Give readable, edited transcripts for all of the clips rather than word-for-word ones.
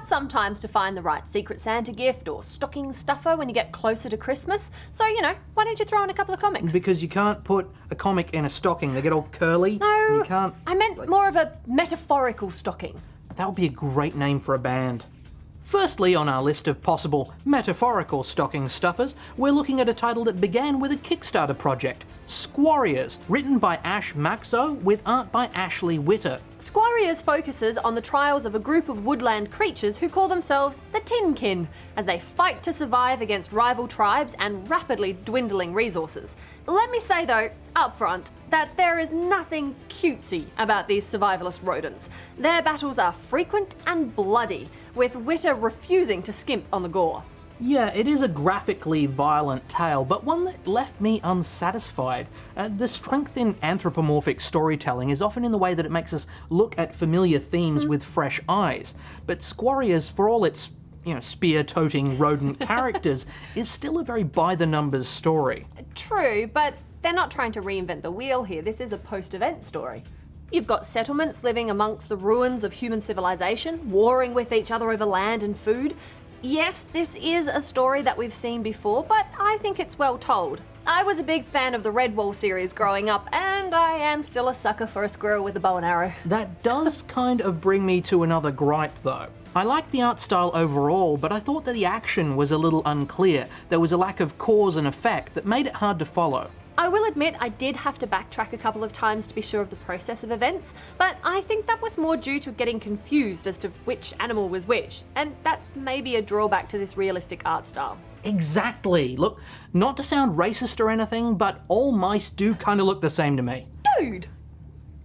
hard sometimes to find the right Secret Santa gift or stocking stuffer when you get closer to Christmas. So, why don't you throw in a couple of comics? Because you can't put a comic in a stocking. They get all curly. No, You can't... I meant more of a metaphorical stocking. That would be a great name for a band. Firstly, on our list of possible metaphorical stocking stuffers, we're looking at a title that began with a Kickstarter project, Squarriors, written by Ash Maxo with art by Ashley Witter. Squarriors focuses on the trials of a group of woodland creatures who call themselves the Tinkin, as they fight to survive against rival tribes and rapidly dwindling resources. Let me say though, up front, that there is nothing cutesy about these survivalist rodents. Their battles are frequent and bloody, with Witter refusing to skimp on the gore. Yeah, it is a graphically violent tale, but one that left me unsatisfied. The strength in anthropomorphic storytelling is often in the way that it makes us look at familiar themes with fresh eyes. But Squarriors, for all its, spear-toting rodent characters, is still a very by-the-numbers story. True, but they're not trying to reinvent the wheel here. This is a post-event story. You've got settlements living amongst the ruins of human civilization, warring with each other over land and food. Yes, this is a story that we've seen before, but I think it's well told. I was a big fan of the Redwall series growing up, and I am still a sucker for a squirrel with a bow and arrow. That does kind of bring me to another gripe, though. I liked the art style overall, but I thought that the action was a little unclear. There was a lack of cause and effect that made it hard to follow. I will admit I did have to backtrack a couple of times to be sure of the process of events, but I think that was more due to getting confused as to which animal was which, and that's maybe a drawback to this realistic art style. Exactly. Look, not to sound racist or anything, but all mice do kind of look the same to me. Dude!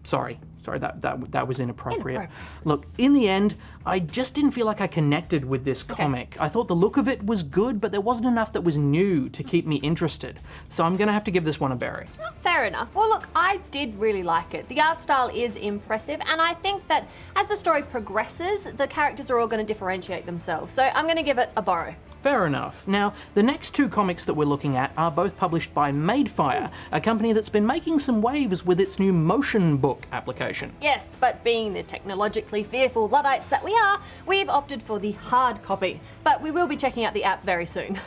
Sorry, that was inappropriate. Look, in the end, I just didn't feel like I connected with this comic. I thought the look of it was good, but there wasn't enough that was new to keep me interested. So I'm gonna have to give this one a bury. Fair enough. Well, look, I did really like it. The art style is impressive, and I think that as the story progresses, the characters are all going to differentiate themselves. So I'm going to give it a borrow. Fair enough. Now, the next two comics that we're looking at are both published by Madefire, a company that's been making some waves with its new motion book application. Yes, but being the technologically fearful Luddites that we are, we've opted for the hard copy. But we will be checking out the app very soon.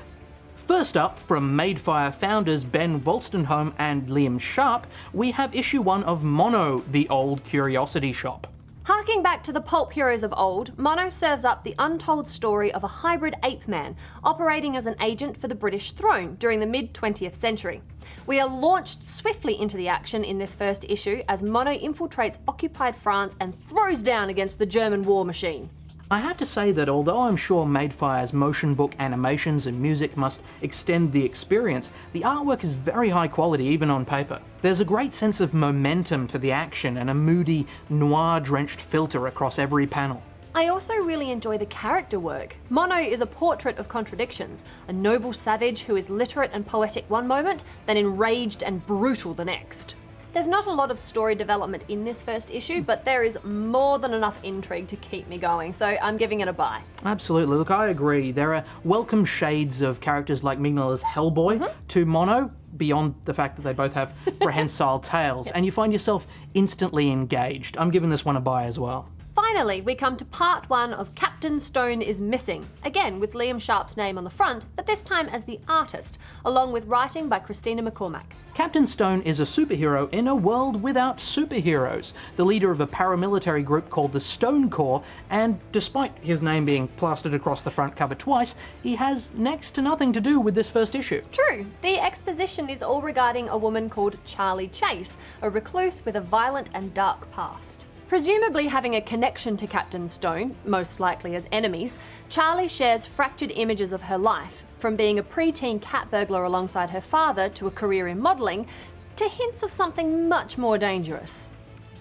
First up, from Madefire founders Ben Wolstenholme and Liam Sharp, we have issue 1 of Mono, the Old Curiosity Shop. Harking back to the pulp heroes of old, Mono serves up the untold story of a hybrid ape man operating as an agent for the British throne during the mid-20th century. We are launched swiftly into the action in this first issue as Mono infiltrates occupied France and throws down against the German war machine. I have to say that although I'm sure Madefire's motion book animations and music must extend the experience, the artwork is very high quality even on paper. There's a great sense of momentum to the action and a moody, noir-drenched filter across every panel. I also really enjoy the character work. Mono is a portrait of contradictions, a noble savage who is literate and poetic one moment, then enraged and brutal the next. There's not a lot of story development in this first issue, but there is more than enough intrigue to keep me going, so I'm giving it a buy. Absolutely. Look, I agree. There are welcome shades of characters like Mignola's Hellboy to Mono, beyond the fact that they both have prehensile tails, and you find yourself instantly engaged. I'm giving this one a buy as well. Finally, we come to part 1 of Captain Stone is Missing, again with Liam Sharp's name on the front, but this time as the artist, along with writing by Christina McCormack. Captain Stone is a superhero in a world without superheroes, the leader of a paramilitary group called the Stone Corps, and despite his name being plastered across the front cover twice, he has next to nothing to do with this first issue. True. The exposition is all regarding a woman called Charlie Chase, a recluse with a violent and dark past. Presumably having a connection to Captain Stone, most likely as enemies, Charlie shares fractured images of her life, from being a preteen cat burglar alongside her father to a career in modelling, to hints of something much more dangerous.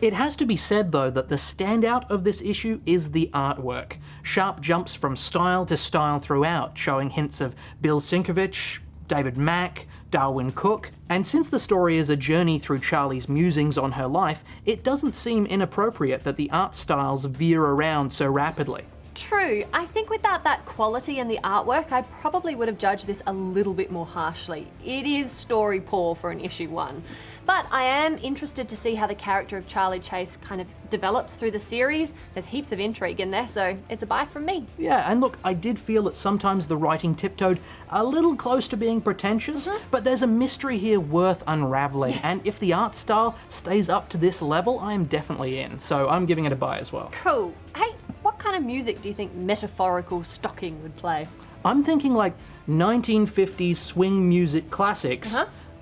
It has to be said, though, that the standout of this issue is the artwork. Sharp jumps from style to style throughout, showing hints of Bill Sienkiewicz, David Mack, Darwin Cook, and since the story is a journey through Charlie's musings on her life, it doesn't seem inappropriate that the art styles veer around so rapidly. True. I think without that quality in the artwork, I probably would have judged this a little bit more harshly. It is story poor for an issue 1. But I am interested to see how the character of Charlie Chase kind of develops through the series. There's heaps of intrigue in there, so it's a buy from me. Yeah, and look, I did feel that sometimes the writing tiptoed a little close to being pretentious, but there's a mystery here worth unraveling, and if the art style stays up to this level, I am definitely in, so I'm giving it a buy as well. Cool. Hey, what kind of music do you think Metaphorical Stocking would play? I'm thinking like 1950s swing music classics,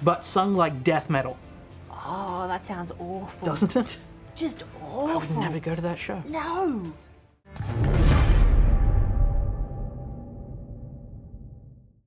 but sung like death metal. Oh, that sounds awful. Doesn't it? Just I would awful. never go to that show. No.